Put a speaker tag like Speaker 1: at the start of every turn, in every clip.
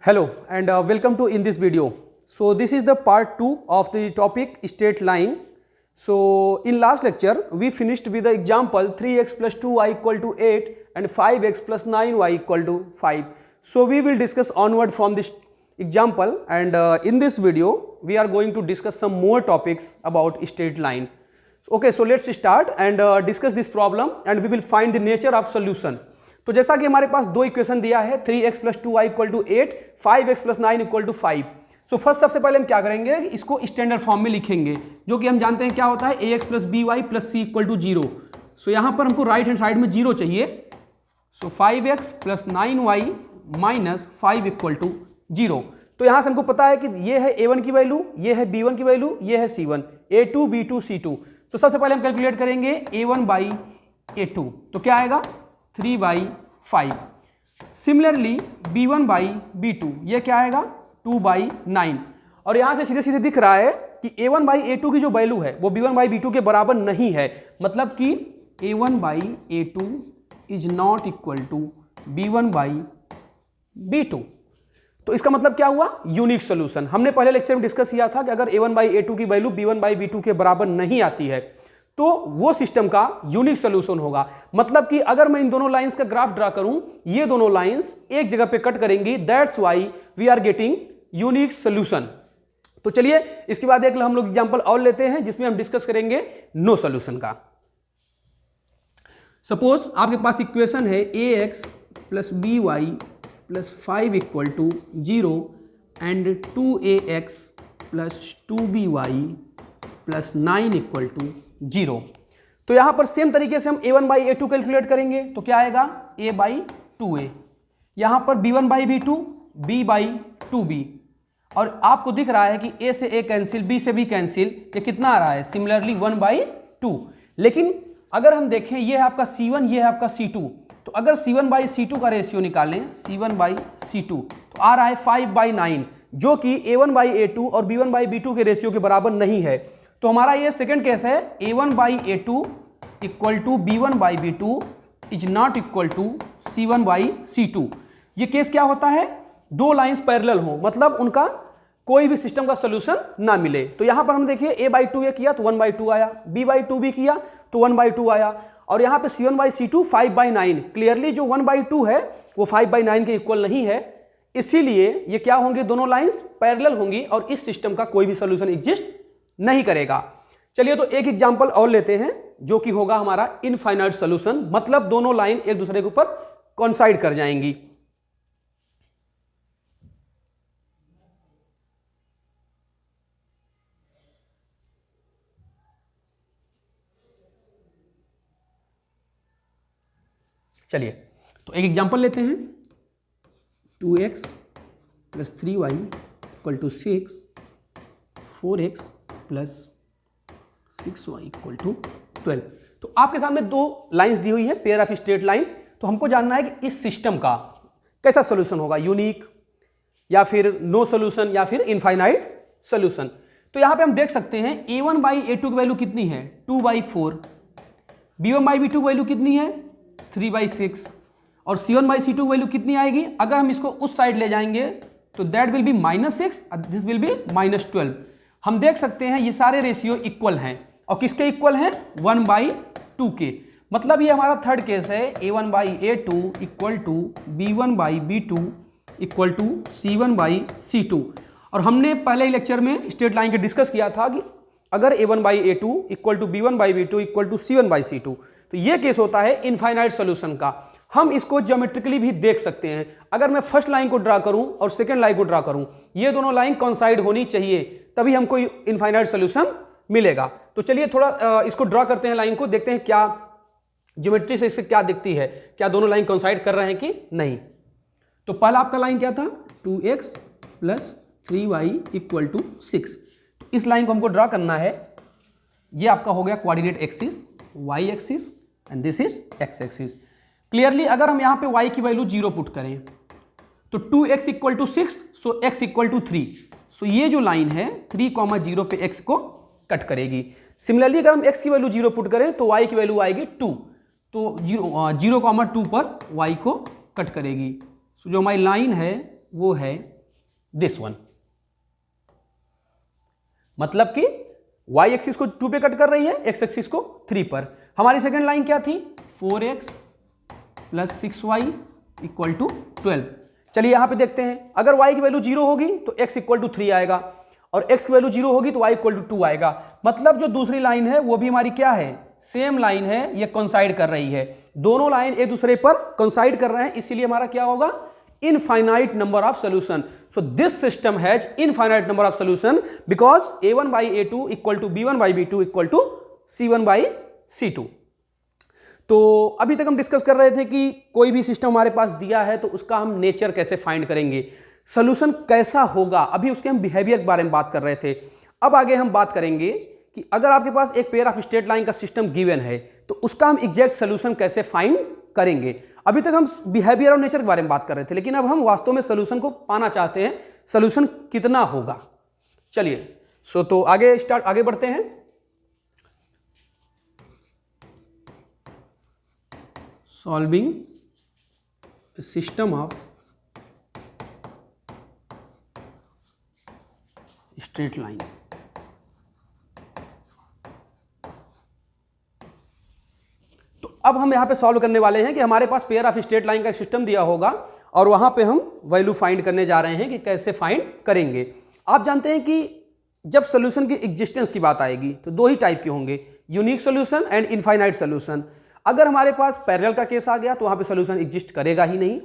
Speaker 1: Hello and welcome to in this video. So this is the part 2 of the topic straight line. So in last lecture we finished with the example 3x plus 2y equal to 8 and 5x plus 9y equal to 5. So we will discuss onward from this example and in this video we are going to discuss some more topics about straight line. Okay, so let's start and discuss this problem and we will find the nature of solution. तो जैसा कि हमारे पास दो equation दिया है 3x plus 2y equal to 8, 5x plus 9 equal to 5. So first सबसे पहले हम क्या करेंगे, इसको स्टैंडर्ड फॉर्म में लिखेंगे जो कि हम जानते हैं क्या होता है ax plus by plus c equal to 0. So यहाँ पर हमको राइट हैंड साइड में 0 चाहिए. So 5x plus 9y minus 5 equal to 0. तो यहाँ से हमको पता है कि ये है a1 की वैल्यू, ये है b1 की वैल्यू, ये है c1, a2 b2 c2. सो सबसे पहले हम कैलकुलेट करेंगे a1 बाई a2. तो क्या आएगा 3/5. सिमिलरली b1 बाई b2 ये क्या आएगा 2/9. और यहां से सीधे सीधे दिख रहा है कि a1 बाई a2 की जो वैल्यू है वो b1 बाई b2 के बराबर नहीं है. मतलब कि a1 by a2 is not equal to b1 by b2. तो इसका मतलब क्या हुआ, यूनिक सोल्यूशन. हमने पहले लेक्चर में डिस्कस किया था कि अगर a1 बाई a2 की वैल्यू b1 बाई b2 के बराबर नहीं आती है तो वो सिस्टम का यूनिक सोल्यूशन होगा. मतलब कि अगर मैं इन दोनों लाइंस का ग्राफ ड्रा करूं, ये दोनों लाइंस एक जगह पे कट करेंगी, that's why we are getting unique solution. तो चलिए इसके बाद एक हम लोग एग्जांपल और लेते हैं जिसमें हम डिस्कस करेंगे नो सोल्यूशन का. सपोज आपके पास इक्वेशन है ax plus by plus 5 equal to 0 and 2ax plus 2by plus 9 equal to 0. तो यहां पर सेम तरीके से हम a1 बाई a2 कैलकुलेट करेंगे. तो क्या आएगा a बाई 2a. यहां पर b1 by b2, b by 2b. और आपको दिख रहा है कि a से a कैंसिल, b से b कैंसिल, ये कितना आ रहा है सिमिलरली 1/2. लेकिन अगर हम देखें ये है आपका c1, ये है आपका c2. तो अगर c1 बाई c2 का रेशियो निकालें, c1 बाई c2, तो आ रहा है 5/9 जो कि a1 बाई a2 और b1 बाई b2 के रेशियो के बराबर नहीं है. तो हमारा ये सेकंड केस है a1 by a2 equal to b1 by b2 is not equal to c1 by c2. ये केस क्या होता है, दो लाइंस पैरेलल हो, मतलब उनका कोई भी सिस्टम का सोल्यूशन ना मिले. तो यहां पर हम देखिए a बाई 2 किया तो 1/2 आया, b बाई 2 भी किया तो 1/2 आया, और यहां पे c1 बाई c2 5/9. क्लियरली जो 1/2 है वो 5/9 के इक्वल नहीं है, इसीलिए ये क्या होंगे, दोनों लाइंस पैरेलल होंगी और इस सिस्टम का कोई भी सोल्यूशन एग्जिस्ट नहीं करेगा. चलिए तो एक एग्जांपल और लेते हैं जो कि होगा हमारा इनफाइनाइट सॉल्यूशन. मतलब दोनों लाइन एक दूसरे के ऊपर कोइंसाइड कर जाएंगी. चलिए तो एक एग्जांपल लेते हैं. 2x plus 3y equal to 6, 4x plus 6y equal to 12. तो आपके सामने दो लाइंस दी हुई है, पेयर ऑफ स्ट्रेट लाइन. तो हमको जानना है कि इस सिस्टम का कैसा सोल्यूशन होगा, यूनिक या फिर नो सोल्यूशन या फिर इनफाइनाइट सोल्यूशन. तो यहां पे हम देख सकते हैं a1 बाई a2 की वैल्यू कितनी है 2/4, b1 बाई b2 की वैल्यू कितनी है 3/6, और c1 बाई c2 की वैल्यू कितनी आएगी. अगर हम इसको उस साइड ले जाएंगे तो that will be -6, this will be -12. हम देख सकते हैं ये सारे रेशियो इक्वल हैं, और किसके इक्वल हैं 1/2 के. मतलब ये हमारा थर्ड केस है a1 by a2 equal to b1 by b2 equal to c1 by c2. और हमने पहले ही लेक्चर में स्ट्रेट लाइन के डिस्कस किया था कि अगर a1 by a2 equal to b1 by b2 equal to c1 by c2, तो ये केस होता है इनफाइनाइट सोल्यूशन का. हम इसको ज्योमेट्रिकली भी देख सकते हैं. अगर मैं फर्स्ट लाइन को ड्रा करूं और सेकंड लाइन को ड्रा करूं, ये दोनों लाइन कोइंसाइड होनी चाहिए, तभी हमको इनफाइनाइट सोल्यूशन मिलेगा. तो चलिए थोड़ा इसको ड्रा करते हैं, लाइन को देखते हैं क्या ज्योमेट्री से इससे क्या दिखती है, क्या दोनों लाइन कोइंसाइड कर रहे हैं कि नहीं. तो पहला आपका लाइन क्या था 2x plus 3y equal to 6. इस लाइन को हमको ड्रा करना है. ये आपका हो गया coordinate axis y axis and this is x axis. Clearly अगर हम यहां पे y की वैल्यू 0 पुट करें तो 2x equal to 6, so x equal to 3. So ये जो लाइन है 3,0 पे x को कट करेगी. सिमिलरली अगर हम x की वैल्यू 0 पुट करें तो y की वैल्यू आएगी 2, तो 0,2 पर y को कट करेगी. सो जो हमारी लाइन है वो है दिस वन। मतलब कि y एक्सिस को 2 पे कट कर रही है, x एक्सिस को 3 पर। हमारी सेकेंड लाइन क्या थी? 4x plus 6y equal to 12। चलिए यहां पे देखते हैं, अगर y की वैल्यू 0 होगी तो x इक्वल टू 3 आएगा, और x की वैल्यू 0 होगी तो y इक्वल टू 2 आएगा। मतलब जो दूसरी लाइन है वो भी हमारी क्या है? सेम लाइन है, ये कोइंसाइड कर रही है। दोनों लाइन एक दूसरे पर कोइंसाइड कर रहे हैं, इसीलिए हमारा क्या होगा? Infinite number of solution. So this system has infinite number of solution because a1 by a2 equal to b1 by b2 equal to c1 by c2। तो अभी तक हम डिस्कस कर रहे थे कि कोई भी सिस्टम हमारे पास दिया है तो उसका हम नेचर कैसे फाइंड करेंगे, सॉल्यूशन कैसा होगा। अभी उसके हम बिहेवियर के बारे में बात कर रहे थे। अब आगे हम बात करेंगे कि अगर आपके पास एक पेयर ऑफ स्ट्रेट लाइन का सिस्टम गिवन है तो उसका हम एग्जैक्ट सॉल्यूशन कैसे फाइंड करेंगे। अभी तक हम बिहेवियर और नेचर के बारे में बात कर रहे थे, लेकिन अब हम वास्तव में सॉल्यूशन को पाना चाहते हैं, सॉल्यूशन कितना होगा। चलिए तो आगे बढ़ते हैं। Solving system of straight line. तो अब हम यहां पे सॉल्व करने वाले हैं कि हमारे पास पेयर ऑफ स्ट्रेट लाइन का एक सिस्टम दिया होगा और वहां पे हम वैल्यू फाइंड करने जा रहे हैं कि कैसे फाइंड करेंगे। आप जानते हैं कि जब सॉल्यूशन की एग्जिस्टेंस की बात आएगी तो दो ही टाइप के होंगे, unique solution and infinite solution. अगर हमारे पास पैरेलल का केस आ गया तो वहां पे सॉल्यूशन एग्जिस्ट करेगा ही नहीं।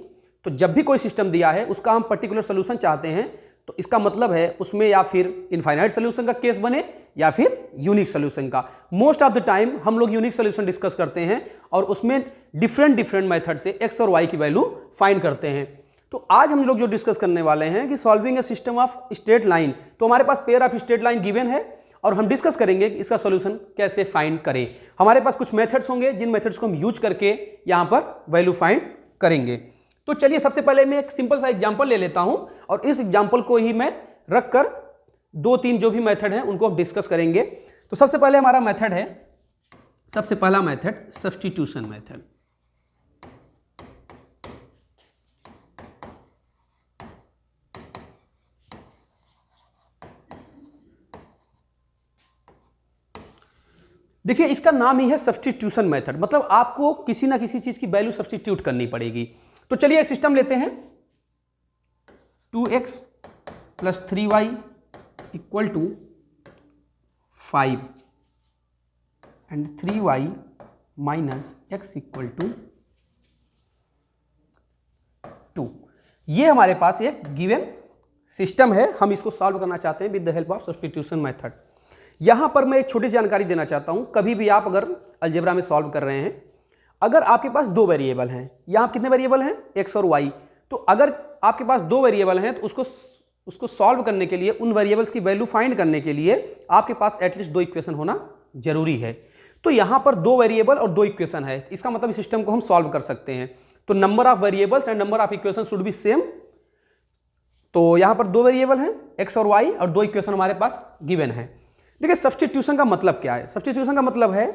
Speaker 1: तो जब भी कोई सिस्टम दिया है उसका हम पर्टिकुलर सॉल्यूशन चाहते हैं तो इसका मतलब है उसमें या फिर इनफाइनाइट सॉल्यूशन का केस बने या फिर यूनिक सॉल्यूशन का। मोस्ट ऑफ द टाइम हम लोग यूनिक सॉल्यूशन डिस्कस करते हैं और उसमें डिफरेंट मेथड से x और y की वैल्यू फाइंड करते हैं। तो आज हम लोग जो डिस्कस करने वाले हैं कि solving a system of straight line, तो हमारे पास pair of straight line given है और हम डिस्कस करेंगे कि इसका सॉल्यूशन कैसे फाइंड करें। हमारे पास कुछ मेथड्स होंगे जिन मेथड्स को हम यूज करके यहां पर वैल्यू फाइंड करेंगे। तो चलिए सबसे पहले मैं एक सिंपल सा एग्जांपल ले लेता हूं और इस एग्जांपल को ही मैं रखकर 2-3 जो भी मेथड हैं उनको हम डिस्कस करेंगे। तो सबसे पहले हमारा मेथड है, सबसे पहला मेथड सब्स्टिट्यूशन मेथड। देखिए इसका नाम ही है सब्स्टिट्यूशन मेथड, मतलब आपको किसी ना किसी चीज की वैल्यू सब्स्टिट्यूट करनी पड़ेगी। तो चलिए एक सिस्टम लेते हैं, 2x plus 3y equal to 5 and 3y minus x equal to 2। ये हमारे पास एक गिवन सिस्टम है, हम इसको सॉल्व करना चाहते हैं with the help of substitution method. यहां पर मैं एक छोटी सी जानकारी देना चाहता हूं, कभी भी आप अगर अलजेब्रा में सॉल्व कर रहे हैं, अगर आपके पास 2 वेरिएबल हैं, यहां कितने वेरिएबल हैं? x और y। तो अगर आपके पास 2 वेरिएबल हैं तो उसको सॉल्व करने के लिए, उन वेरिएबल्स की वैल्यू फाइंड करने के लिए आपके पास एटलीस्ट 2 इक्वेशन होना जरूरी है। तो यहां पर 2 वेरिएबल और 2 इक्वेशन है, इसका मतलब इस सिस्टम को हम सॉल्व कर सकते हैं। तो number of variables and number of equation should be same. तो यहां पर 2 वेरिएबल हैं x और y और 2 इक्वेशन हमारे पास गिवन है। देखिए सब्स्टिट्यूशन का मतलब क्या है? सब्स्टिट्यूशन का मतलब है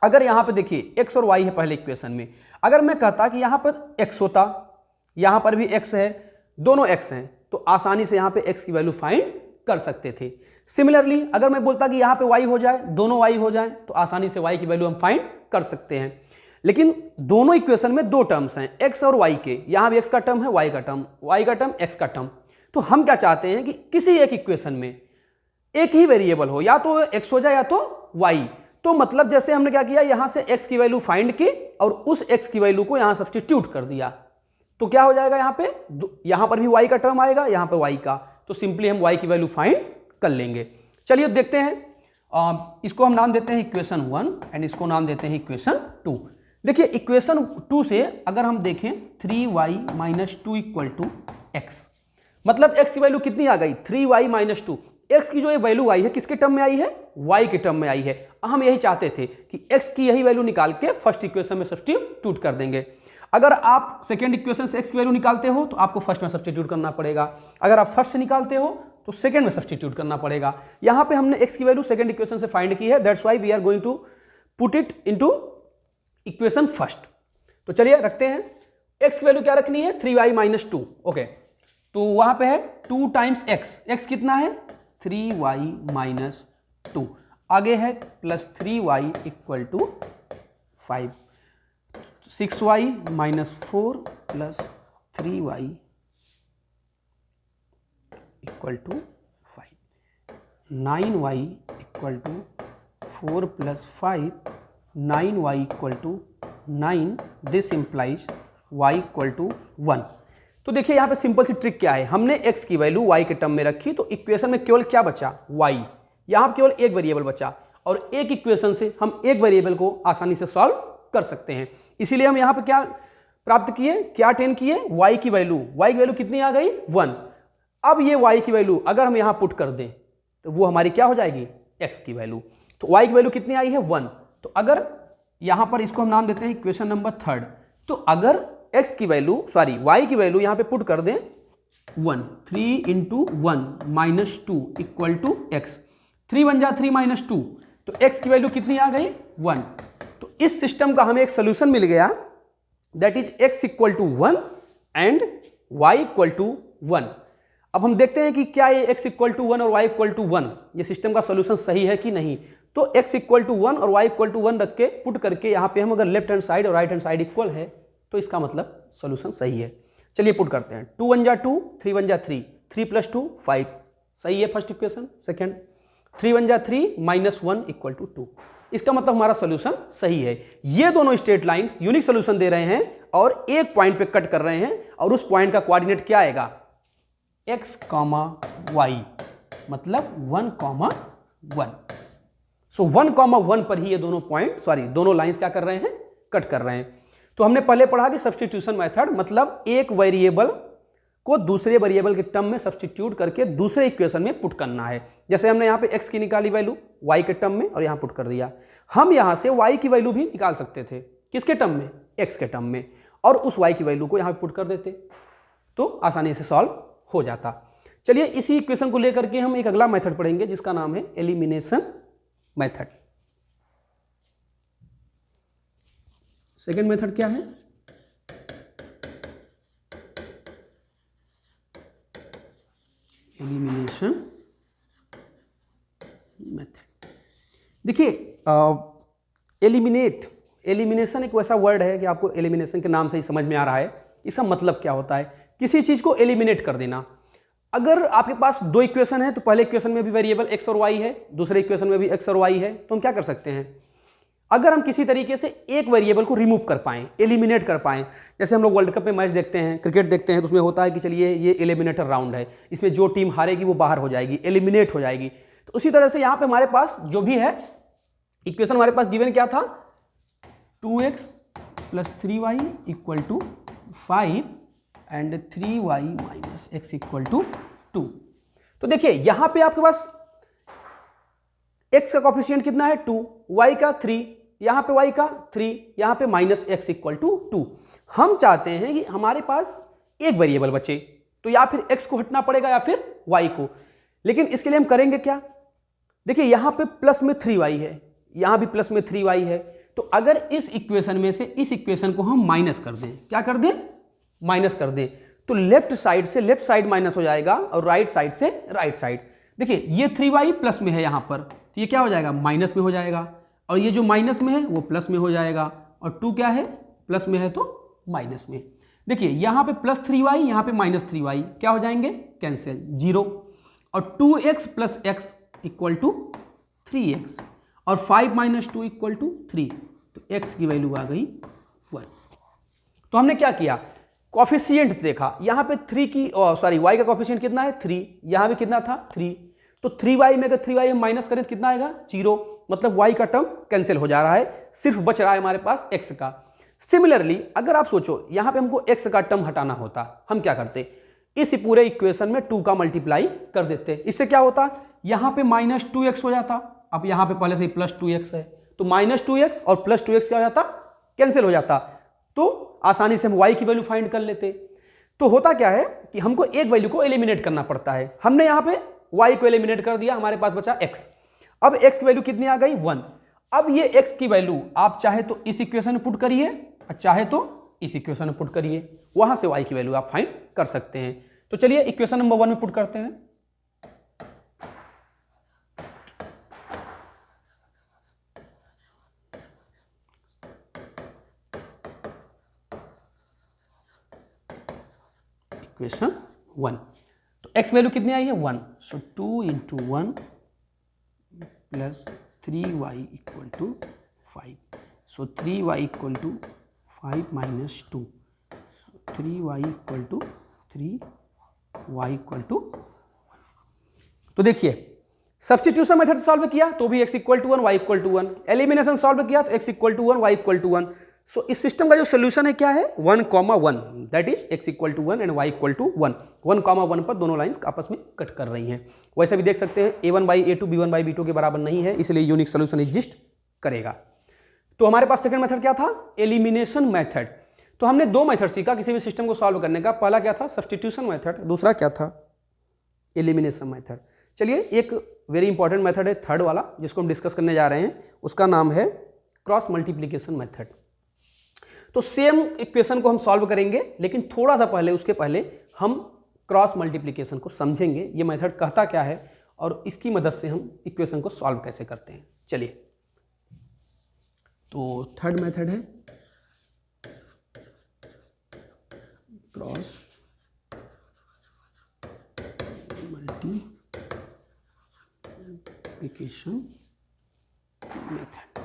Speaker 1: अगर यहां पे देखिए x और y है पहले इक्वेशन में, अगर मैं कहता कि यहां पर x होता, यहां पर भी x है, दोनों x हैं, तो आसानी से यहां पे x की वैल्यू फाइंड कर सकते थे। सिमिलरली अगर मैं बोलता कि यहां पे y हो जाए, दोनों y हो जाए, तो आसानी से y की वैल्यू हम फाइंड कर सकते हैं। लेकिन दोनों इक्वेशन में 2 टर्म्स हैं x और y के, यहां भी x का टर्म है, y का टर्म, y का टर्म, x का टर्म। तो हम क्या चाहते हैं कि किसी एक इक्वेशन में एक ही वेरिएबल हो, या तो x हो जाए या तो y। तो मतलब जैसे हमने क्या किया, यहां से x की वैल्यू फाइंड की और उस x की वैल्यू को यहां सब्स्टिट्यूट कर दिया, तो क्या हो जाएगा, यहां पर भी y का टर्म आएगा, यहां पर y का, तो सिंपली हम y की वैल्यू फाइंड कर लेंगे। चलिए देखते हैं, इसको हम नाम देते हैं इक्वेशन 1 एंड इसको नाम देते हैं इक्वेशन 2। देखिए इक्वेशन 2 से अगर हम देखें 3y minus 2 equal to x, मतलब x की वैल्यू कितनी आ गई, 3y माइनस 2। x की जो ये वैल्यू आई है किसके टर्म में आई है, y के टर्म में आई है। हम यही चाहते थे कि x की यही वैल्यू निकाल के फर्स्ट इक्वेशन में सब्स्टिट्यूट कर देंगे। अगर आप सेकंड इक्वेशन से x की वैल्यू निकालते हो तो आपको फर्स्ट में सब्स्टिट्यूट करना पड़ेगा, अगर आप फर्स्ट से निकालते हो तो सेकंड में सब्स्टिट्यूट करना पड़ेगा। यहां पे हमने x की वैल्यू सेकंड इक्वेशन से फाइंड की है, that's why we are going to put it into equation first. तो चलिए रखते हैं, x की वैल्यू क्या रखनी है, 3y माइनस 2। ओके, तो वहां पे है 2 टाइम्स एक्स, एक्स कितना है 3y माइनस 2, आगे है plus 3y equal to 5, 6y minus 4 plus 3y equal to 5, 9y equal to 4 plus 5, 9y equal to 9, this implies y equal to 1। तो देखिए यहाँ पे सिंपल सी ट्रिक क्या है, हमने x की वैल्यू y के टर्म में रखी तो इक्वेशन में केवल क्या बचा y, यहाँ केवल एक वेरिएबल बचा और एक इक्वेशन से हम एक वेरिएबल को आसानी से सॉल्व कर सकते हैं। इसीलिए हम यहाँ पे क्या प्राप्त किए, क्या अटेन किए, y की वैल्यू कितनी आ गई 1। अब ये y की वैल्यू अगर हम यहाँ पुट कर दें तो वो हमारी क्या हो जाएगी x की वैल्यू, तो y की वैल्यू कितनी आई है 1। तो अगर यहाँ पर इसको हम नाम देते हैं इक्वेशन नंबर 3, तो अगर x की वैल्यू y की वैल्यू यहाँ पे पुट कर दें 1, 3 into 1 minus 2 equal to x, 3 1 जा 3 माइनस 2, तो x की वैल्यू कितनी आ गई 1। तो इस सिस्टम का हमें एक सोल्यूशन मिल गया, that is x equal to 1 and y equal to 1। अब हम देखते हैं कि क्या ये x इक्वल टू 1 और y इक्वल टू 1 ये सिस्टम का सोल्यूशन सही है कि नहीं। तो x इक्वल टू 1 और y इक्वल टू 1 रख के पुट करके यहाँ पे हम अगर लेफ्ट हैंड साइड और राइट हैंड साइड इक्वल है तो इसका मतलब सोल्यूशन सही है। चलिए पुट करते हैं, 2 1 जा 2, 3 1 जा 3, 3 प्लस 2 5, सही है फर्स्ट इक्वेशन। सेकेंड 3 1 जा 3 माइनस 1 इक्वल टू 2, इसका मतलब हमारा सोल्यूशन सही है। ये दोनों स्ट्रेट लाइंस यूनिक सोल्यूशन दे रहे हैं और एक पॉइंट पे कट कर रहे हैं और उस पॉइंट का कोऑर्डिनेट क्या आएगा x, y, मतलब 1, 1। सो 1, 1 पर ही ये दोनों पॉइंट दोनों लाइंस क्या कर रहे हैं कट कर रहे हैं। तो हमने पहले पढ़ा कि सब्स्टिट्यूशन मेथड मतलब एक वेरिएबल को दूसरे वेरिएबल के टर्म में सब्स्टिट्यूट करके दूसरे इक्वेशन में पुट करना है। जैसे हमने यहाँ पे x की निकाली वैल्यू y के टर्म में और यहाँ पुट कर दिया, हम यहाँ से y की वैल्यू भी निकाल सकते थे, किसके टर्म में x के टर्म में, और उस y की वैल्यू को यहाँ पे पुट कर देते तो आसानी से सॉल्व हो जाता। चलिए इसी इक्वेशन को लेकर के हम एक अगला मेथड पढ़ेंगे जिसका नाम है एलिमिनेशन मेथड। सेकेंड मेथड क्या है, एलिमिनेशन मेथड। देखिए एलिमिनेशन एक वैसा वर्ड है कि आपको एलिमिनेशन के नाम से ही समझ में आ रहा है इसका मतलब क्या होता है, किसी चीज को एलिमिनेट कर देना। अगर आपके पास दो इक्वेशन है तो पहले इक्वेशन में भी वेरिएबल x और y है, दूसरे इक्वेशन में भी x और y है, तो हम क्या कर सकते हैं, अगर हम किसी तरीके से एक वेरिएबल को रिमूव कर पाएं, एलिमिनेट कर पाएं, जैसे हम लोग वर्ल्ड कप में मैच देखते हैं, क्रिकेट देखते हैं, तो उसमें होता है कि चलिए ये एलिमिनेटर राउंड है, इसमें जो टीम हारेगी वो बाहर हो जाएगी, एलिमिनेट हो जाएगी। तो उसी तरह से यहाँ पे हमारे पास जो भी है इक्वेशन हमारे पास गिवन क्या था 2x plus 3y equal to 5 and 3y minus x equal to 2। तो देखिए यहां पे आपके पास x का कॉफिशिएंट कितना है 2, y का 3, यहां पे y का 3, यहां पे माइनस x इक्वल टू 2। हम चाहते हैं कि हमारे पास एक वेरिएबल बचे, तो या फिर x को हटना पड़ेगा या फिर y को, लेकिन इसके लिए हम करेंगे क्या, देखिए यहां पे प्लस में 3y है, यहां भी प्लस में 3y है, तो अगर इस इक्वेशन में से इस इक्वेशन को हम माइनस कर दें, क्या कर दें माइनस कर दें, तो लेफ्ट साइड से लेफ्ट साइड माइनस हो जाएगा और राइट साइड से राइट साइड। देखिए ये 3y प्लस में है यहाँ पर, तो ये क्या हो जाएगा माइनस में हो जाएगा, और ये जो माइनस में है वो प्लस में हो जाएगा, और 2 क्या है प्लस में है तो माइनस में। देखिए यहाँ पे प्लस 3y यहाँ पे माइनस 3y क्या हो जाएंगे कैंसिल 0, और 2x plus x equal to 3x, और 5 माइनस 2 इक्वल टू 3, तो x की वैल्यू आ गई 1। तो हमने क्या किया, कॉफिशिएंट देखा, यहाँ पे 3 की y का कॉफिशिएंट कितना है 3, यहाँ भी कितना था 3, तो 3y में अगर 3y हम माइनस करें तो कितना आएगा 0, मतलब y का टर्म कैंसिल हो जा रहा है, सिर्फ बच रहा है हमारे पास x का। सिमिलरली अगर आप सोचो यहाँ पे हमको x का टर्म हटाना होता, हम क्या करते, इस पूरे इक्वेशन में 2 का मल्टीप्लाई कर देते, इससे क्या होता यहाँ पे माइनस 2x हो जाता, अब यहाँ पे पहले से ही प्लस 2x है, तो माइनस 2x और प्लस 2x क्या हो जाता कैंसिल हो जाता, तो आसानी से हम y की वैल्यू फाइंड कर लेते। तो होता क्या है कि हमको एक वैल्यू को एलिमिनेट करना पड़ता है, हमने यहाँ पे y को एलिमिनेट कर दिया, हमारे पास बचा x। अब x की वैल्यू कितनी आ गई 1। अब ये x की वैल्यू आप चाहे तो इस इक्वेशन में पुट करिए और चाहे तो इस इक्वेशन में पुट करिए, वहां से y की वैल्यू आप फाइंड कर सकते हैं। तो चलिए इक्वेशन नंबर 1 में पुट करते हैं। इक्वेशन 1, तो x वैल्यू कितनी आई है 1, so 2 into 1 plus 3y equal to 5, so 3y equal to 5 minus 2, 3y equal to 3y equal to 1। तो देखिए सब्सटीट्यूशन मेथड सॉल्व किया तो भी x equal to 1 y equal to 1, elimination solve किया तो x equal to 1 y equal to 1। So इस system का जो सोल्यूशन है क्या है 1, 1, that is x equal to 1 and y equal to 1। 1, 1 पर दोनों लाइंस आपस में कट कर रही हैं। वैसे भी देख सकते हैं a1 by a2 b1 by b2 के बराबर नहीं है, इसलिए यूनिक सोल्यूशन एग्जिस्ट करेगा। तो हमारे पास सेकंड मेथड क्या था, एलिमिनेशन मेथड। तो हमने दो मेथड सीखा किसी भी सिस्टम को सॉल्व करने का, पहला क्या था सब्सटीट्यूशन मेथड, दूसरा क्या था एलिमिनेशन मेथड। चलिए एक वेरी इंपॉर्टेंट मेथड है थर्ड वाला जिसको हम डिस्कस करने जा रहे हैं, उसका नाम है क्रॉस मल्टीप्लीकेशन मेथड। तो सेम इक्वेशन को हम सॉल्व करेंगे, लेकिन थोड़ा सा पहले उसके पहले हम क्रॉस मल्टीप्लीकेशन को समझेंगे, ये मेथड कहता क्या है और इसकी मदद से हम इक्वेशन को सॉल्व कैसे करते हैं। चलिए तो थर्ड मेथड है cross multiplication method.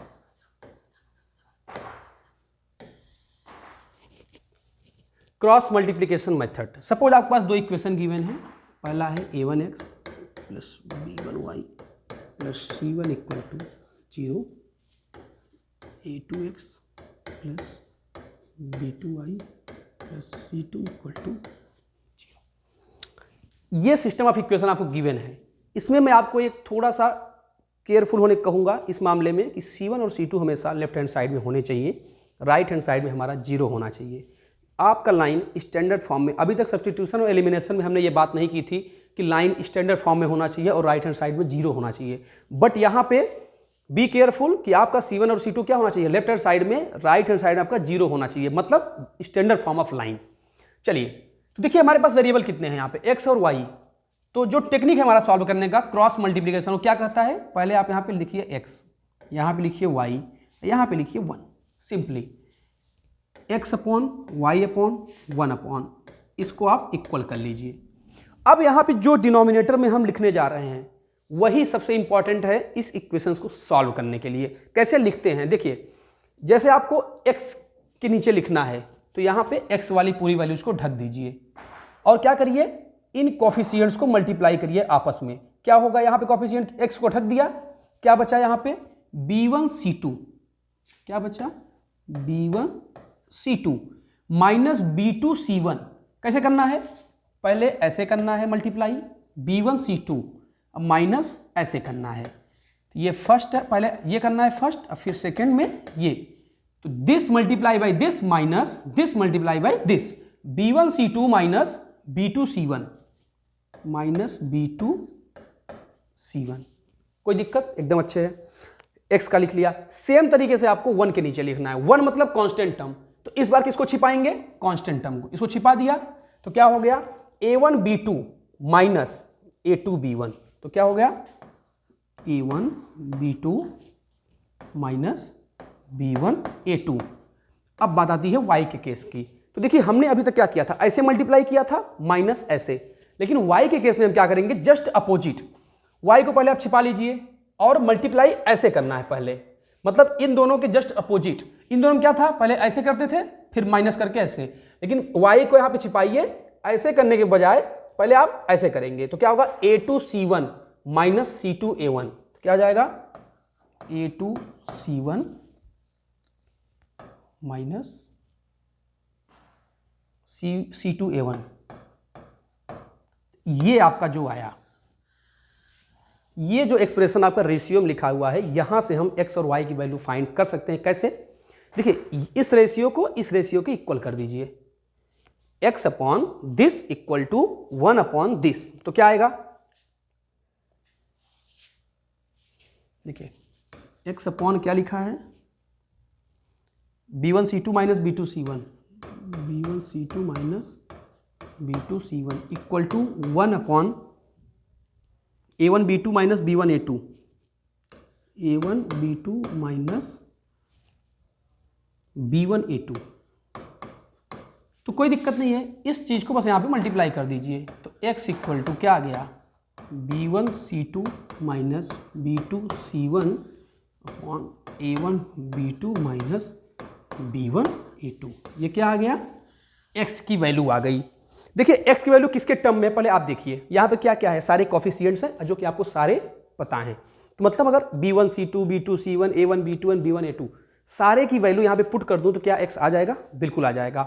Speaker 1: Cross multiplication method, suppose आपके पास दो इक्वेशन गिवन है, पहला है a1x plus b1y plus c1 equal to 0, a2x plus b2y plus c2 equal to 0। ये सिस्टम ऑफ इक्वेशन आपको गिवन है। इसमें मैं आपको एक थोड़ा सा केयरफुल होने कहूँगा इस मामले में कि c1 और c2 हमेशा लेफ्ट हैंड साइड में होने चाहिए, राइट हैंड साइड में हमारा 0 होना चाहिए। आपका लाइन स्टैंडर्ड फॉर्म में, अभी तक सब्स्टिट्यूशन और एलिमिनेशन में हमने ये बात नहीं की थी कि लाइन स्टैंडर्ड फॉर्म में होना चाहिए और राइट हैंड साइड में 0 होना चाहिए, बट यहाँ पे बी केयरफुल कि आपका c1 और c2 क्या होना चाहिए लेफ्ट हैंड साइड में, राइट हैंड साइड में आपका 0 होना चाहिए, मतलब स्टैंडर्ड फॉर्म ऑफ लाइन। चलिए तो देखिए हमारे पास वेरिएबल कितने हैं यहाँ पे x और y। तो जो टेक्निक है हमारा सॉल्व करने का क्रॉस मल्टीप्लीकेशन, वो क्या कहता है, पहले आप यहाँ पे लिखिए x, यहाँ पे लिखिए y, यहाँ पे लिखिए 1, simply x upon y upon 1 upon, इसको आप इक्वल कर लीजिए। अब यहाँ पे जो डिनोमिनेटर में हम लिखने जा रहे हैं वही सबसे इंपॉर्टेंट है इस इक्वेशंस को सॉल्व करने के लिए। कैसे लिखते हैं, देखिए जैसे आपको x के नीचे लिखना है तो यहाँ पे x वाली पूरी वैल्यूज को ढक दीजिए और क्या करिए, इन कोफिशिएंट्स को मल्टीप्लाई करिए आपस में। क्या होगा, यहाँ पे कोफिशिएंट x को ढक दिया, क्या बचा यहाँ पे b1c2, क्या बचा b1c2 माइनस b2c1। कैसे करना है, पहले ऐसे करना है मल्टीप्लाई b1c2, अब माइनस ऐसे करना है। तो ये फर्स्ट है, पहले ये करना है फर्स्ट, अब फिर सेकंड में ये, तो this multiply by this minus this multiply by this, b1c2 minus b2c1 minus b2c1। कोई दिक्कत, एकदम अच्छे है। x का लिख लिया, सेम तरीके से आपको 1 के नीचे लिखना है, 1 मतलब कांस्टेंट टर्म। तो इस बार किसको छिपाएंगे, कांस्टेंट टर्म को, इसको छिपा दिया तो क्या हो गया a1b2 माइनस a2b1, तो क्या हो गया a1b2 माइनस b1a2। अब बात आती है y के केस की। तो देखिए हमने अभी तक क्या किया था, ऐसे मल्टीप्लाई किया था माइनस ऐसे, लेकिन y के केस में हम क्या करेंगे, जस्ट अपोजिट। y को पहले आप छिपा लीजिए और मल्टीप्लाई ऐसे करना है पहले, मतलब इन दोनों के जस्ट अपोजिट। इन दोनों में क्या था, पहले ऐसे करते थे फिर माइनस करके ऐसे, लेकिन y को यहाँ पे छिपाइए, ऐसे करने के बजाय पहले आप ऐसे करेंगे तो क्या होगा a2c1 माइनस c2a1, तो क्या आ जाएगा a2c1 माइनस c2a1। ये आपका जो आया, ये जो एक्सप्रेशन आपका रेशियो में लिखा हुआ है, यहां से हम x और y की वैल्यू फाइंड कर सकते हैं। कैसे, देखिए इस रेशियो को इस रेशियो के इक्वल कर दीजिए, x upon this equal to 1 upon this, तो क्या आएगा, देखिए x अपॉन क्या लिखा है b1c2 minus b2c1, b1c2 minus B2C1 equal to 1 upon A1B2 minus B1A2, A1B2 minus B1A2। तो कोई दिक्कत नहीं है, इस चीज़ को बस यहाँ पे मल्टीप्लाई कर दीजिए। तो x इक्वल टू क्या आ गया, B1C2 minus B2C1 upon A1B2 minus B1A2। ये क्या आ गया, x की वैल्यू आ गई। देखिए x की वैल्यू किसके टर्म में, पहले आप देखिए यहाँ पे क्या क्या है, सारे कोफिशिएंट्स हैं जो कि आपको सारे पता हैं। तो मतलब अगर B1C2, B2C1, A1B2 and B1A2 सारे की वैल्यू यहाँ पे पुट कर दूं तो क्या x आ जाएगा, बिल्कुल आ जाएगा।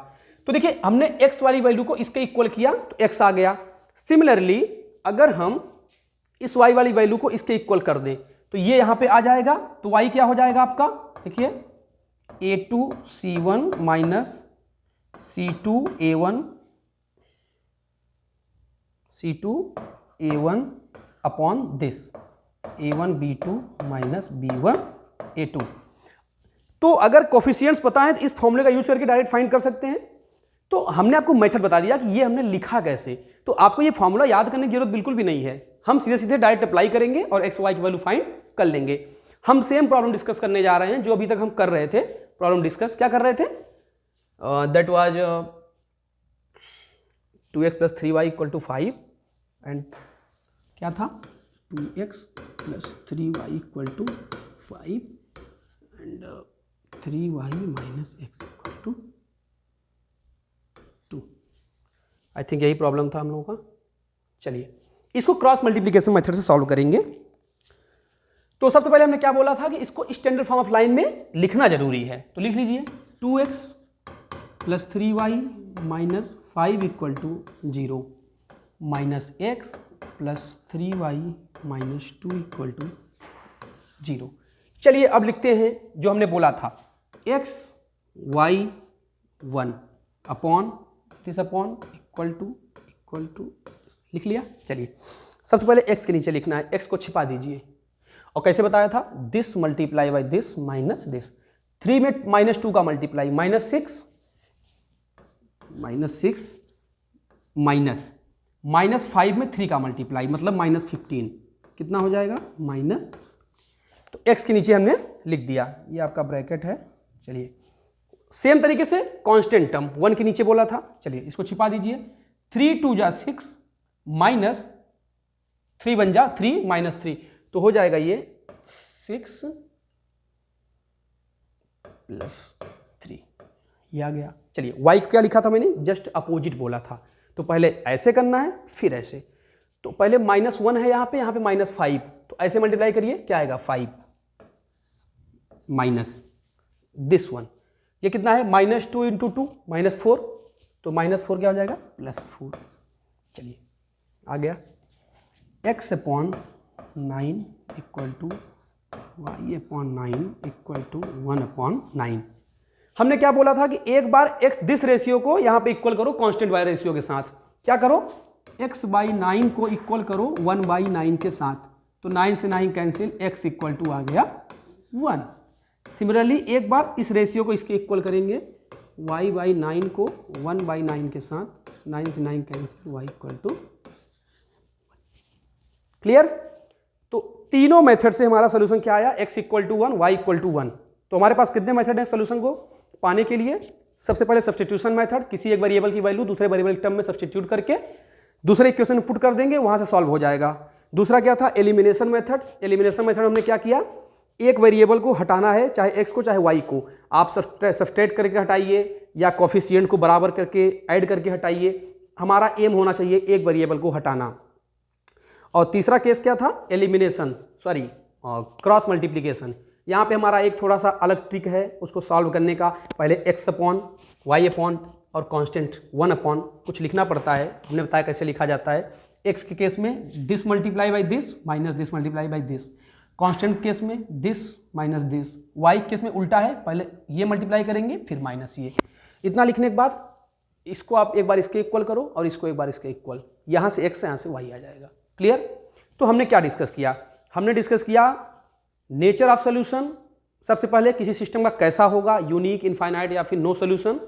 Speaker 1: तो देखिए हमने x वाली वैल्यू को इसके इक्वल किया तो x आ गया। सिमिलरली अगर हम इस y वाली वैल्यू को इसके इक्वल कर दें तो ये यहाँ पे आ जाएगा। तो y क्या हो जाएगा आपका, देखिए A2C1 minus C2A1 upon this A1B2 minus B1A2। तो अगर कोफिशिएंट्स पता है तो इस फॉर्मूले का यूज करके डायरेक्ट फाइंड कर सकते हैं। तो हमने आपको मेथड बता दिया कि ये हमने लिखा कैसे, तो आपको ये फॉर्मूला याद करने की जरूरत बिल्कुल भी नहीं है। हम सीधे सीधे डायरेक्ट अप्लाई करेंगे और एक्स वाई की वैल्यू फाइंड कर लेंगे। हम सेम प्रॉब्लम डिस्कस करने जा रहे हैं जो अभी तक हम कर रहे थे। प्रॉब्लम डिस्कस क्या कर रहे थे, that was 2x plus 3y equal to 5 and क्या था 2x plus 3y equal to 5 and 3y minus x equal to 2। I think यही प्रॉब्लम था हम लोगों का। चलिए इसको क्रॉस मल्टीप्लिकेशन मेथड से सॉल्व करेंगे। तो सबसे पहले हमने क्या बोला था कि इसको स्टैंडर्ड फॉर्म ऑफ लाइन में लिखना जरूरी है। तो लिख लीजिए 2x plus 3y minus 5 equal to 0 minus x plus 3y minus 2 equal to 0। चलिए अब लिखते हैं जो हमने बोला था, x y 1 upon this upon equal to लिख लिया। चलिए सबसे पहले x के नीचे लिखना है, x को छिपा दीजिए। और कैसे बताया था, this multiply by this minus this. 3 में -2 का मल्टीप्लाई माइनस 6 माइनस 5 में 3 का मल्टीप्लाई मतलब -15 कितना हो जाएगा माइनस। तो x के नीचे हमने लिख दिया, ये आपका ब्रैकेट है। चलिए सेम तरीके से कांस्टेंट टर्म 1 के नीचे बोला था, चलिए इसको छिपा दीजिए। 3 2 जा 6 माइनस 3 1 जा 3 माइनस 3 तो हो जाएगा ये 6 प्लस 3, ये आ गया। चलिए y को क्या लिखा था मैंने, जस्ट अपोजिट बोला था। तो पहले ऐसे करना है फिर ऐसे। तो पहले -1 है यहाँ पे -5, तो ऐसे मल्टीप्लाई करिए क्या आएगा 5 माइनस दिस वन, ये कितना है -2 इंटू 2 -4, तो -4 क्या हो जाएगा +4। चलिए आ गया x upon 9 equal to y upon 9 equal to 1 upon 9। हमने क्या बोला था कि एक बार x दिस रेशियो को यहाँ पे इक्वल करो कांस्टेंट y रेशियो के साथ। क्या करो, x बाई 9 को इक्वल करो 1 बाई 9 के साथ। तो 9 से 9 कैंसिल, x इक्वल टू आ गया 1। सिमिलरली एक बार इस रेशियो को इसके इक्वल करेंगे, y बाई 9 को 1 बाई 9 के साथ, 9 से 9 cancel, y equal to. Clear. तो तीनों मेथड से हमारा सोल्यूशन क्या आया, x equal to 1 y equal to 1। तो हमारे पास कितने मेथड हैं सोल्यूशन को पाने के लिए। सबसे पहले सब्स्टिट्यूशन मेथड, किसी एक वेरिएबल की वैल्यू दूसरे वेरिएबल टर्म में सब्स्टिट्यूट करके दूसरे इक्वेशन में पुट कर देंगे, वहां से सॉल्व हो जाएगा। दूसरा क्या था, एलिमिनेशन मेथड। एलिमिनेशन मेथड हमने क्या किया, एक वेरिएबल को हटाना है, चाहे x को चाहे y को, आप सब्सट्रैक्ट करके हटाइए या कोफिशिएंट को बराबर करके ऐड करके हटाइए। हमारा एम होना चाहिए एक वेरिएबल को हटाना। और तीसरा केस क्या था, एलिमिनेशन क्रॉस मल्टीप्लिकेशन। यहाँ पे हमारा एक थोड़ा सा अलग ट्रिक है उसको सॉल्व करने का। पहले x अपॉन y अपॉन और कांस्टेंट 1 अपॉन कुछ लिखना पड़ता है, हमने बताया कैसे लिखा जाता है। x के केस में this multiply by this minus this multiply by this, constant case में this minus this, y case में उल्टा है, पहले ये मल्टीप्लाई करेंगे फिर माइनस ये। इतना लिखने के बाद इसको आप एक बार इसके इक्वल करो और इसको एक बार इसके इक्वल, यहाँ से x यहाँ से y आ जाएगा। क्लियर। तो हमने क्या डिस्कस किया, हमने डिस्कस किया नेचर ऑफ सोल्यूशन। सबसे पहले किसी सिस्टम का कैसा होगा, यूनिक, इनफाइनाइट या फिर नो सोल्यूशन।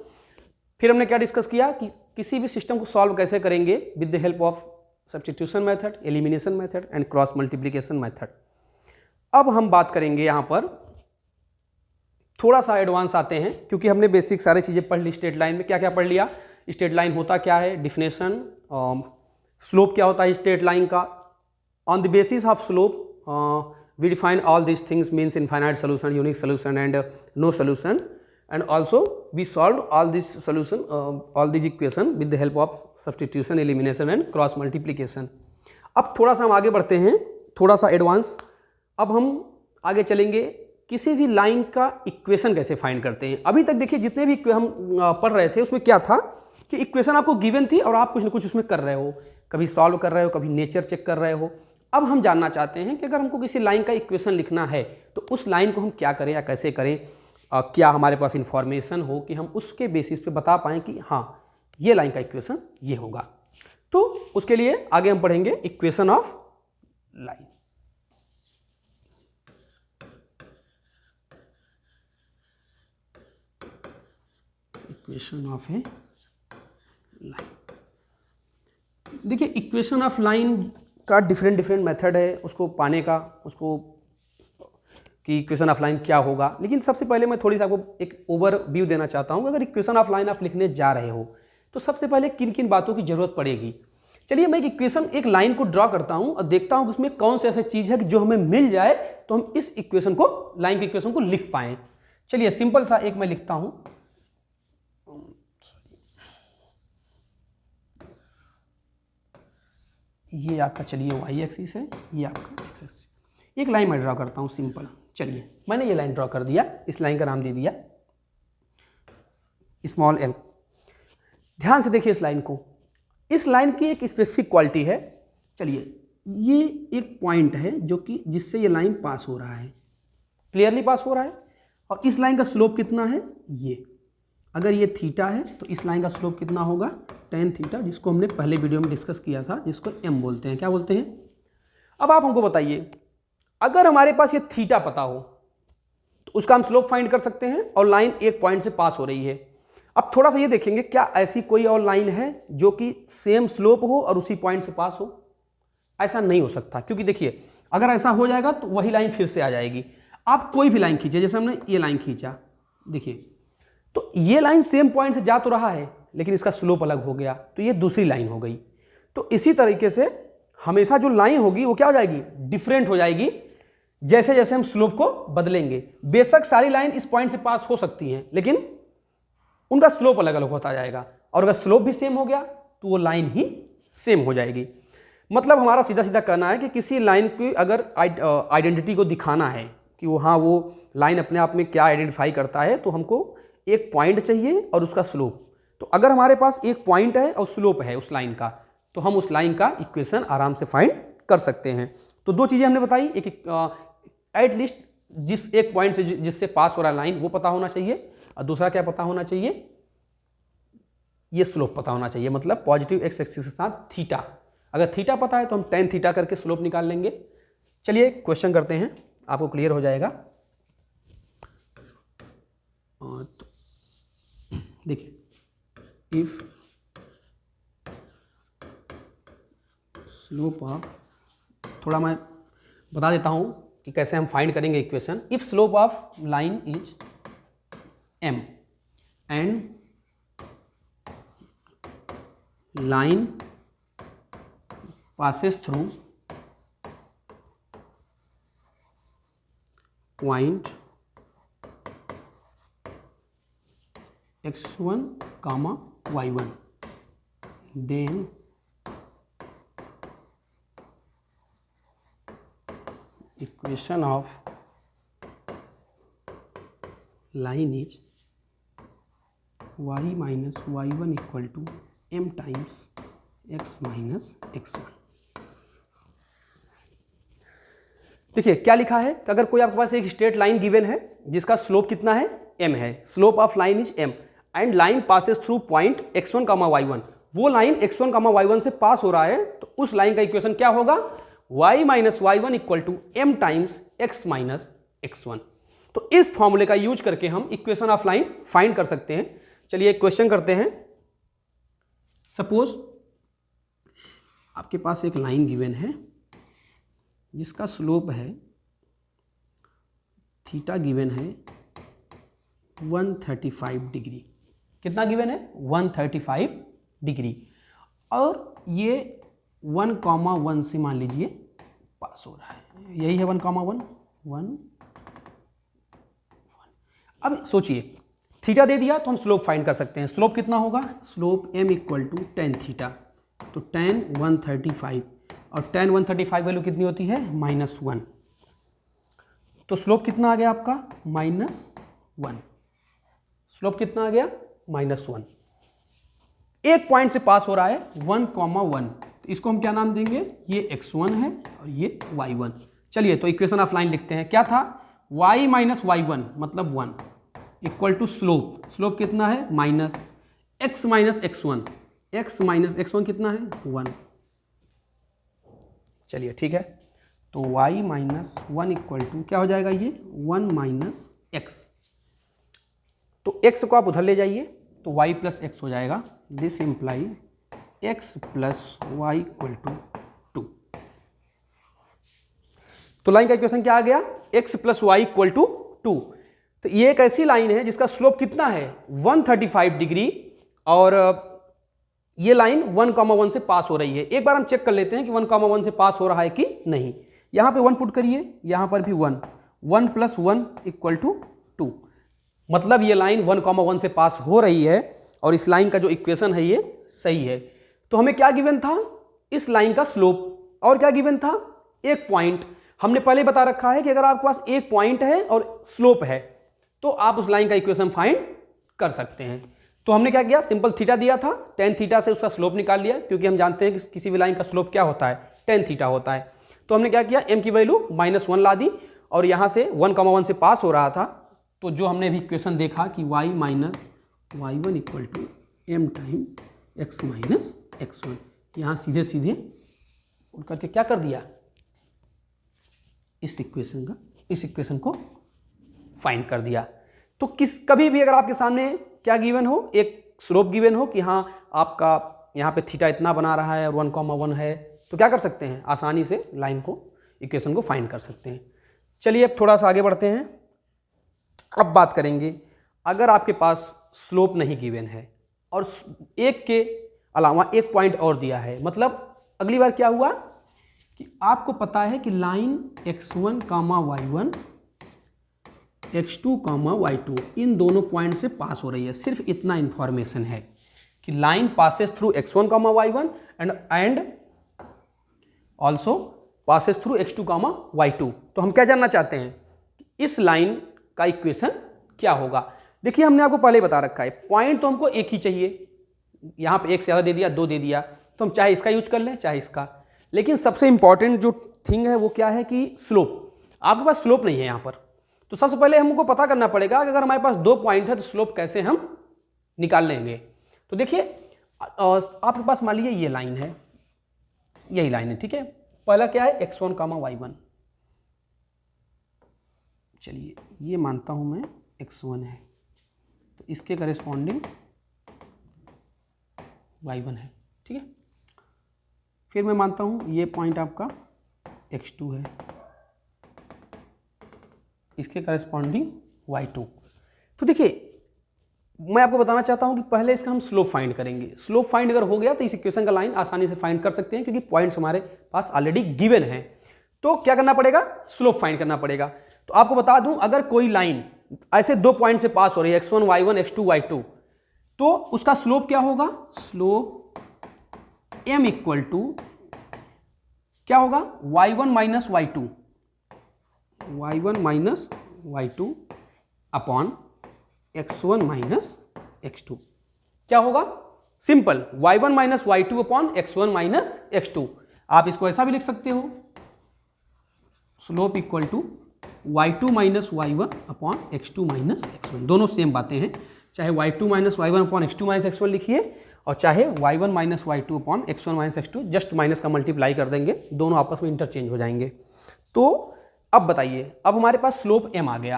Speaker 1: फिर हमने क्या डिस्कस किया कि किसी भी सिस्टम को सॉल्व कैसे करेंगे, with the help of substitution method, elimination method and cross multiplication method. अब हम बात करेंगे यहाँ पर थोड़ा सा एडवांस आते हैं, क्योंकि हमने बेसिक सारी चीज़ें पढ़ ली। स्ट्रेट लाइन में क्या क्या पढ़ लिया, स्ट्रेट लाइन होता क्या है, डिफिनेशन, स्लोप क्या होता है स्ट्रेट लाइन का, on the basis of slope we define all these things, means infinite solution, unique solution and no solution, and also we solved all these solution, all these equation with the help of substitution, elimination and cross multiplication। अब थोड़ा सा हम आगे बढ़ते हैं, थोड़ा सा advance. अब हम आगे चलेंगे, किसी भी लाइन का इक्वेशन कैसे फाइंड करते हैं। अभी तक देखिए जितने भी हम पढ़ रहे थे उसमें क्या था कि इक्वेशन आपको गिवन थी और आप कुछ ना कुछ उसमें कर रहे हो, कभी सॉल्व कर रहे हो, कभी नेचर चेक कर रहे हो। अब हम जानना चाहते हैं कि अगर हमको किसी लाइन का इक्वेशन लिखना है तो उस लाइन को हम क्या करें या कैसे करें, क्या हमारे पास इंफॉर्मेशन हो कि हम उसके बेसिस पे बता पाएँ कि हाँ ये लाइन का इक्वेशन ये होगा। तो उसके लिए आगे हम पढ़ेंगे equation of line. Equation of A line. देखिए इक्वेशन ऑफ लाइन का डिफरेंट मेथड है उसको पाने का, उसको कि इक्वेशन ऑफ लाइन क्या होगा। लेकिन सबसे पहले मैं थोड़ी सा आपको एक ओवरव्यू देना चाहता हूँ। अगर इक्वेशन ऑफ लाइन आप लिखने जा रहे हो तो सबसे पहले किन किन बातों की जरूरत पड़ेगी। चलिए मैं एक लाइन को ड्रॉ करता हूँ और देखता हूँ कि उसमें कौन सी ऐसी चीज़ है कि जो हमें मिल जाए तो हम इस इक्वेशन को, लाइन के इक्वेशन को लिख पाएँ। चलिए सिंपल सा एक मैं लिखता हूँ, ये आपका चलिए वाई एक्सिस है, ये आपका एक्स एक्सिस। एक लाइन मैं ड्रॉ करता हूँ सिंपल। चलिए मैंने ये लाइन ड्रॉ कर दिया, इस लाइन का नाम दे दिया स्मॉल एल। ध्यान से देखिए इस लाइन को, इस लाइन की एक स्पेसिफिक क्वालिटी है। चलिए ये एक पॉइंट है जो कि जिससे ये लाइन पास हो रहा है, क्लियरली पास हो रहा है। और इस लाइन का स्लोप कितना है, ये अगर ये थीटा है तो इस लाइन का स्लोप कितना होगा, tan थीटा, जिसको हमने पहले वीडियो में डिस्कस किया था, जिसको m बोलते हैं। क्या बोलते हैं? अब आप हमको बताइए, अगर हमारे पास ये थीटा पता हो तो उसका हम स्लोप फाइंड कर सकते हैं और लाइन एक पॉइंट से पास हो रही है। अब थोड़ा सा ये देखेंगे, क्या ऐसी कोई और लाइन है जो कि सेम स्लोप हो और उसी पॉइंट से पास हो? ऐसा नहीं हो सकता, क्योंकि देखिए अगर ऐसा हो जाएगा तो वही लाइन फिर से आ जाएगी। आप कोई भी लाइन खींचिए, जैसे हमने ये लाइन खींचा, देखिए तो ये लाइन सेम पॉइंट से जा तो रहा है लेकिन इसका स्लोप अलग हो गया, तो ये दूसरी लाइन हो गई। तो इसी तरीके से हमेशा जो लाइन होगी वो क्या हो जाएगी, डिफरेंट हो जाएगी जैसे जैसे हम स्लोप को बदलेंगे। बेशक सारी लाइन इस पॉइंट से पास हो सकती हैं लेकिन उनका स्लोप अलग अलग होता जाएगा, और अगर स्लोप भी सेम हो गया तो वो लाइन ही सेम हो जाएगी। मतलब हमारा सीधा सीधा कहना है कि किसी लाइन की अगर आइडेंटिटी को दिखाना है कि वो हाँ वो लाइन अपने आप में क्या आइडेंटिफाई करता है, तो हमको एक पॉइंट चाहिए और उसका स्लोप। तो अगर हमारे पास एक पॉइंट है और स्लोप है उस लाइन का, तो हम उस लाइन का इक्वेशन आराम से फाइंड कर सकते हैं। तो दो चीज़ें हमने बताई, एक एटलीस्ट जिस एक पॉइंट से जिससे पास हो रहा लाइन वो पता होना चाहिए, और दूसरा क्या पता होना चाहिए, ये स्लोप पता होना चाहिए। मतलब पॉजिटिव एक्स एक्सिस के साथ थीटा, अगर थीटा पता है तो हम tan थीटा करके स्लोप निकाल लेंगे। चलिए क्वेश्चन करते हैं, आपको क्लियर हो जाएगा। तो देखिए, इफ स्लोप ऑफ, थोड़ा मैं बता देता हूं कि कैसे हम फाइंड करेंगे equation. If slope of line is m and line passes through point x1, y1, then equation of line is y minus y1 equal to m times x minus x1। देखिए क्या लिखा है कि अगर कोई आपके पास एक स्ट्रेट लाइन गिवन है जिसका स्लोप कितना है, m है, slope of line is m and line passes through point x1, y1, वो लाइन x1, y1 से पास हो रहा है, तो उस लाइन का इक्वेशन क्या होगा, y minus y1 equal to m times x minus x1। तो इस फॉर्मूले का यूज करके हम इक्वेशन ऑफ लाइन फाइंड कर सकते हैं। चलिए एक क्वेश्चन करते हैं। सपोज आपके पास एक लाइन गिवन है जिसका स्लोप है थीटा गिवन है 135 डिग्री। कितना गिवन है? 135 डिग्री। और ये 1,1 से मान लीजिए पास हो रहा है, यही है 1,1 1। अब सोचिए थीटा दे दिया तो हम स्लोप फाइंड कर सकते हैं। स्लोप कितना होगा? Slope m equal to tan theta, तो tan 135 और tan 135 वैल्यू कितनी होती है? -1। तो स्लोप कितना आ गया आपका? -1। स्लोप कितना आ गया? -1। एक पॉइंट से पास हो रहा है 1,1, तो इसको हम क्या नाम देंगे? ये x1 है और ये y1। चलिए तो इक्वेशन ऑफ लाइन लिखते हैं। क्या था? y माइनस y1 मतलब 1 इक्वल टू स्लोप। स्लोप कितना है? Minus x minus x1। x minus x1 कितना है? 1। चलिए ठीक है, तो y माइनस 1 इक्वल टू क्या हो जाएगा? ये 1 माइनस x। तो x को आप उधर ले जाइए तो y प्लस एक्स हो जाएगा। This imply x plus y equal to 2। तो लाइन का इक्वेशन क्या आ गया? x plus y equal to 2। तो ये एक ऐसी लाइन है जिसका स्लोप कितना है? 135 डिग्री और ये लाइन 1,1 से पास हो रही है। एक बार हम चेक कर लेते हैं कि 1,1 से पास हो रहा है कि नहीं। यहाँ पे 1 पुट करिए, यहाँ पर भी 1, 1 प्लस 1 इक्वल टू 2। मतलब ये लाइन 1,1 से पास हो रही है और इस लाइन का जो इक्वेशन है ये सही है। तो हमें क्या गिवन था? इस लाइन का स्लोप। और क्या गिवन था? एक पॉइंट। हमने पहले बता रखा है कि अगर आपके पास एक पॉइंट है और स्लोप है तो आप उस लाइन का इक्वेशन फाइंड कर सकते हैं। तो हमने क्या किया? सिंपल थीटा दिया था, tan थीटा से उसका स्लोप निकाल लिया, क्योंकि हम जानते हैं कि किसी भी लाइन का स्लोप क्या होता है? tan थीटा होता है। तो हमने क्या किया? m की वैल्यू -1 ला दी और यहाँ से 1,1 से पास हो रहा था, तो जो हमने अभी इक्वेशन देखा कि y minus y1 equal to m time x minus x1, यहाँ सीधे सीधे उठ करके क्या कर दिया? इस इक्वेशन को फाइंड कर दिया। तो कभी भी अगर आपके सामने क्या गिवन हो? एक स्लोप गिवन हो कि हाँ आपका यहाँ पे थीटा इतना बना रहा है और 1,1 है, तो क्या कर सकते हैं? आसानी से लाइन को, इक्वेशन को फाइंड कर सकते हैं। चलिए अब थोड़ा सा आगे बढ़ते हैं। अब बात करेंगे अगर आपके पास स्लोप नहीं गिवन है और एक के अलावा एक पॉइंट और दिया है, मतलब अगली बार क्या हुआ कि आपको पता है कि line x1, y1, x2, y2 इन दोनों पॉइंट से पास हो रही है। सिर्फ इतना इंफॉर्मेशन है कि line passes through x1, y1 and also passes through x2, y2। तो हम क्या जानना चाहते हैं? इस लाइन का इक्वेशन क्या होगा? देखिए हमने आपको पहले बता रखा है, पॉइंट तो हमको एक ही चाहिए। यहाँ पे एक से ज़्यादा दे दिया, 2 दे दिया, तो हम चाहे इसका यूज कर लें चाहे इसका। लेकिन सबसे इंपॉर्टेंट जो थिंग है वो क्या है कि स्लोप। आपके पास स्लोप नहीं है यहाँ पर, तो सबसे पहले हमको पता करना पड़ेगा कि अगर हमारे पास 2 पॉइंट है तो स्लोप कैसे हम निकाल लेंगे। तो देखिए आपके पास मान लीजिए ये लाइन है, यही लाइन है, ठीक है। पहला क्या है? x1, y1। चलिए ये मानता हूँ मैं x1 है, तो इसके करेस्पॉन्डिंग y1 है, ठीक है। फिर मैं मानता हूँ ये पॉइंट आपका x2 है, इसके करेस्पॉन्डिंग y2। तो देखिए मैं आपको बताना चाहता हूँ कि पहले इसका हम स्लोप फाइंड करेंगे। स्लोप फाइंड अगर हो गया तो इस इक्वेशन का लाइन आसानी से फाइंड कर सकते हैं, क्योंकि पॉइंट्स हमारे पास ऑलरेडी गिवन है। तो क्या करना पड़ेगा? स्लोप फाइंड करना पड़ेगा। तो आपको बता दूं, अगर कोई लाइन ऐसे 2 पॉइंट से पास हो रही है x1, y1, x2, y2, तो उसका स्लोप क्या होगा? स्लोप m इक्वल टू क्या होगा? y1 minus y2, y1 minus y2 upon x1 minus x2। क्या होगा? Simple, y1 minus y2 upon x1 minus x2। आप इसको ऐसा भी लिख सकते हो, slope equal to y2 minus y1 upon x2 minus x1। दोनों सेम बातें हैं, चाहे y2 minus y1 upon x2 minus x1 लिखिए और चाहे y1 minus y2 upon x1 minus x2, just minus का मल्टीप्लाई कर देंगे, दोनों आपस में इंटरचेंज हो जाएंगे। तो अब बताइए, अब हमारे पास स्लोप m आ गया।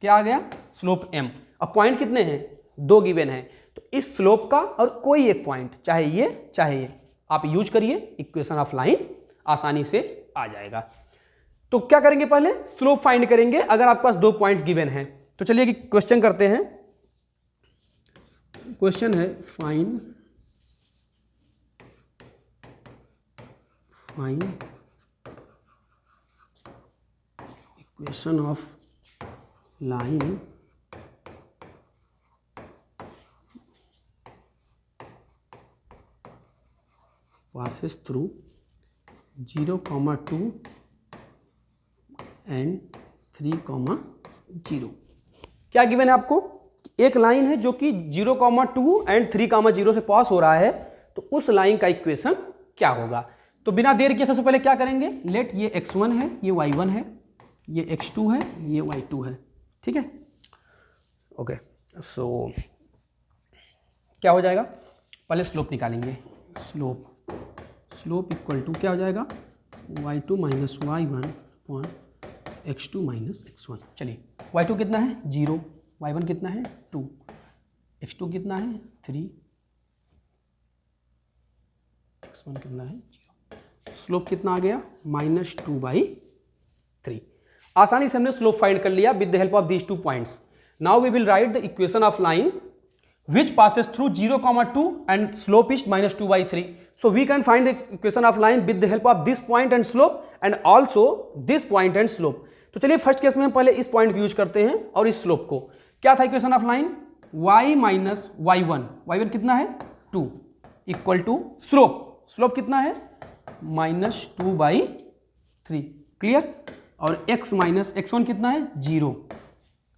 Speaker 1: क्या आ गया? Slope m। अब पॉइंट कितने हैं? 2 गिवन हैं, तो इस स्लोप का और कोई एक पॉइंट, चाहे ये, आप यूज करिए, इक्वेशन ऑफ लाइन आसानी से आ जाएगा। तो क्या करेंगे, पहले स्लोप फाइंड करेंगे अगर आपके पास 2 पॉइंट्स गिवन हैं। तो चलिए कि क्वेश्चन करते हैं। क्वेश्चन है find equation of line passes through 0,2 and 3,0। क्या गिवन है आपको, एक लाइन है जो कि 0,2 एंड 3,0 से पास हो रहा है, तो उस लाइन का इक्वेशन क्या होगा। तो बिना देर किए सबसे पहले क्या करेंगे, लेट ये x1 है, ये y1 है, ये x2 है, ये y2 है, ठीक है। ओके, सो क्या हो जाएगा, पहले स्लोप निकालेंगे। स्लोप इक्वल टू क्या हो जाएगा, y2 minus y1 upon x2 minus x1। चलिए y2 कितना है 0, y1 कितना है 2, x2 कितना है 3, x1 कितना है 0। स्लोप कितना आ गया -2/3। आसानी से हमने स्लोप फाइंड कर लिया with the help of these 2 points. Now we will write the equation of line which passes through 0,2 and slope is -2/3. So we can find the equation of line with the help of this point and slope and also this point and slope. तो चलिए first case में हम पहले इस point को use करते हैं और इस स्लोप को। क्या था equation of line, y minus y1 कितना है 2 इक्वल टू स्लोप कितना है -2/3, क्लियर। और x माइनस x1 कितना है 0।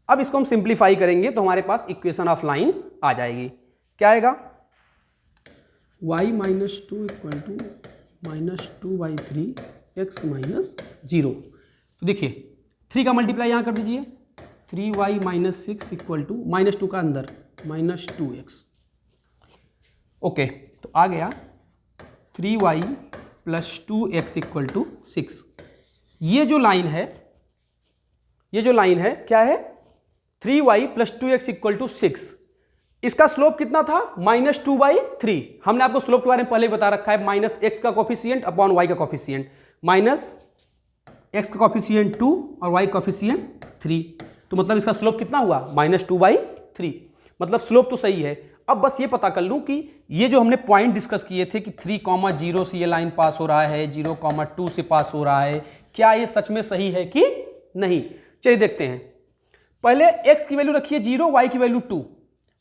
Speaker 1: अब इसको हम सिंप्लीफाई करेंगे तो हमारे पास इक्वेशन ऑफ लाइन आ जाएगी। क्या आएगा, y minus 2 equal to -2/3 x minus 0। तो देखिए 3 का मल्टीप्लाई यहाँ कर दीजिए, 3y माइनस 6 इक्वल टू -2 का अंदर -2x। ओके, तो आ गया 3y plus 2x equal to 6। ये जो लाइन है क्या है, 3y plus 2x equal to 6। इसका स्लोप कितना था -2/3। हमने आपको स्लोप के बारे में पहले बता रखा है, माइनस एक्स का कॉफिशिएंट अपॉन y का कॉफिशिएंट, माइनस एक्स का कॉफिशिएंट 2 और y कॉफिशिएंट 3। तो मतलब इसका स्लोप कितना हुआ -2/3। मतलब स्लोप तो सही है। अब बस ये पता कर लूं कि ये जो हमने पॉइंट डिस्कस किए थे कि 3,0 से ये लाइन पास हो रहा है, 0,2 से पास हो रहा है, क्या ये सच में सही है कि नहीं। चलिए देखते हैं। पहले x की वैल्यू रखिए 0, y की वैल्यू 2,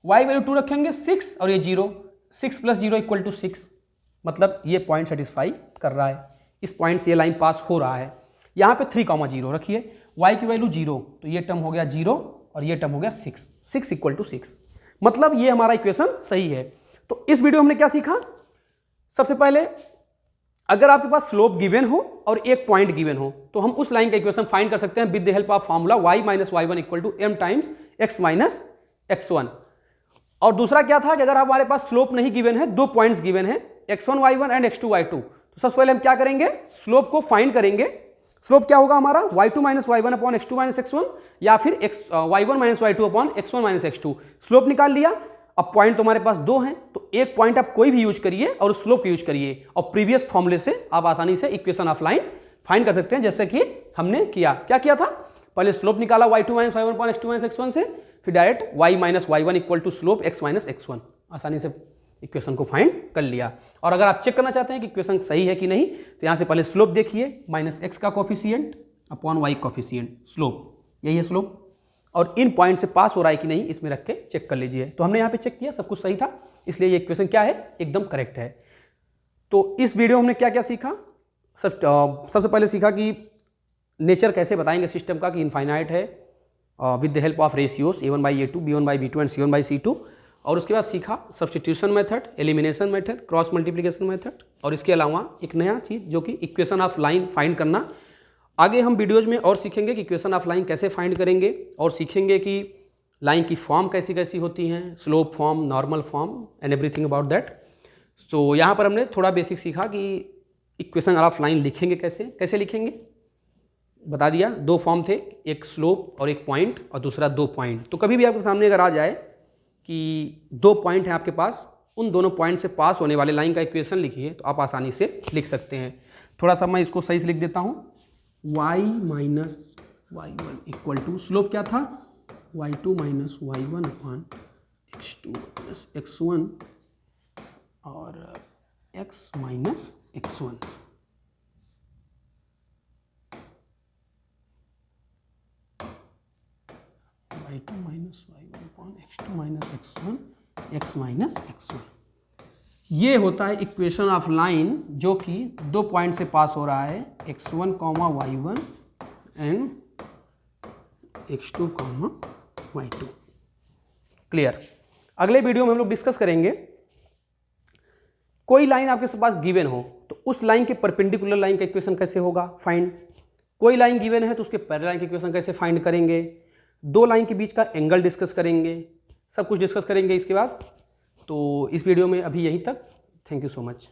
Speaker 1: y की वैल्यू 2 रखेंगे 6 और ये 0, 6 प्लस 0 इक्वल टू 6। मतलब ये पॉइंट सेटिस्फाई कर रहा है, इस पॉइंट से ये लाइन पास हो रहा है। यहाँ पे 3,0 रखिए, y की वैल्यू 0, तो ये टर्म हो गया 0 और ये टर्म हो गया 6 इक्वल टू 6। मतलब ये हमारा इक्वेशन सही है। तो इस वीडियो में हमने क्या सीखा, सबसे पहले अगर आपके पास स्लोप गिवन हो और एक पॉइंट गिवन हो तो हम उस लाइन का इक्वेशन फाइंड कर सकते हैं with the help of formula y minus y1 equal to m times x minus x1। और दूसरा क्या था कि अगर हमारे पास स्लोप नहीं गिवन है, 2 पॉइंट्स गिवन है x1 y1 and x2 y2, तो सबसे पहले हम क्या करेंगे, स्लोप को फाइंड करेंगे। स्लोप क्या होगा हमारा y2 minus y1 upon x2 minus x1 या फिर y1 minus y2 upon x1 minus x2। Slope निकाल लिया। अब पॉइंट तो हमारे पास 2 हैं, तो एक पॉइंट आप कोई भी यूज करिए और स्लोप यूज करिए और प्रीवियस फॉर्मूले से आप आसानी से इक्वेशन ऑफ लाइन फाइंड कर सकते हैं, जैसे कि हमने किया। क्या किया था, पहले स्लोप निकाला y2 minus y1 upon x2 minus x1 से, फिर direct y minus y1 equal to slope x minus x1, आसानी से इक्वेशन को फाइंड कर लिया। और अगर आप चेक करना चाहते हैं कि इक्वेशन सही है कि नहीं, तो यहाँ से पहले स्लोप देखिए, माइनस x का coefficient upon y coefficient, slope, यही है स्लोप। और इन पॉइंट से पास हो रहा है कि नहीं इसमें रख के चेक कर लीजिए। तो हमने यहाँ पे चेक किया, सब कुछ सही था, इसलिए ये इक्वेशन क्या है, एकदम करेक्ट है। तो इस वीडियो में हमने क्या क्या सीखा, सबसे पहले सीखा कि नेचर कैसे बताएंगे सिस्टम का कि इनफाइनाइट है with the help of ratios a1/a2, b1/b2 and c1/c2। और उसके बाद सीखा substitution method, elimination method, cross multiplication method, और इसके अलावा एक नया चीज़ जो कि इक्वेशन ऑफ लाइन फाइंड करना। आगे हम वीडियोज में और सीखेंगे कि इक्वेशन ऑफ लाइन कैसे फाइंड करेंगे, और सीखेंगे कि लाइन की फॉर्म कैसी कैसी होती हैं, slope form, normal form and everything about that. तो यहाँ पर हमने थोड़ा बेसिक सीखा कि इक्वेशन ऑफ लाइन लिखेंगे कैसे लिखेंगे, बता दिया। 2 फॉर्म थे, एक स्लोप और एक पॉइंट, और दूसरा 2 पॉइंट। तो कभी भी आपके सामने अगर आ जाए कि दो पॉइंट है आपके पास, उन दोनों पॉइंट से पास होने वाले लाइन का इक्वेशन लिखिए तो आप आसानी से लिख सकते हैं। थोड़ा सा मैं इसको सही से लिख देता हूँ। y minus y1 equal to, slope क्या था, y2 minus y1 upon x2 plus x1 और x minus x1। y2 minus y1 upon x2 minus x1 x minus x1। ये होता है इक्वेशन ऑफ लाइन जो कि दो पॉइंट से पास हो रहा है, x1 comma y1 and x2 comma y2। Clear. अगले वीडियो में हम लोग डिस्कस करेंगे, कोई लाइन आपके पास गिवन हो तो उस लाइन के परपेंडिकुलर लाइन का इक्वेशन कैसे होगा फाइंड, कोई लाइन गिवन है तो उसके पैरेलल लाइन का इक्वेशन कैसे फाइंड करेंगे, दो लाइन के बीच का एंगल डिस्कस करेंगे, सब कुछ डिस्कस करेंगे इसके बाद। तो इस वीडियो में अभी यहीं तक। Thank you so much.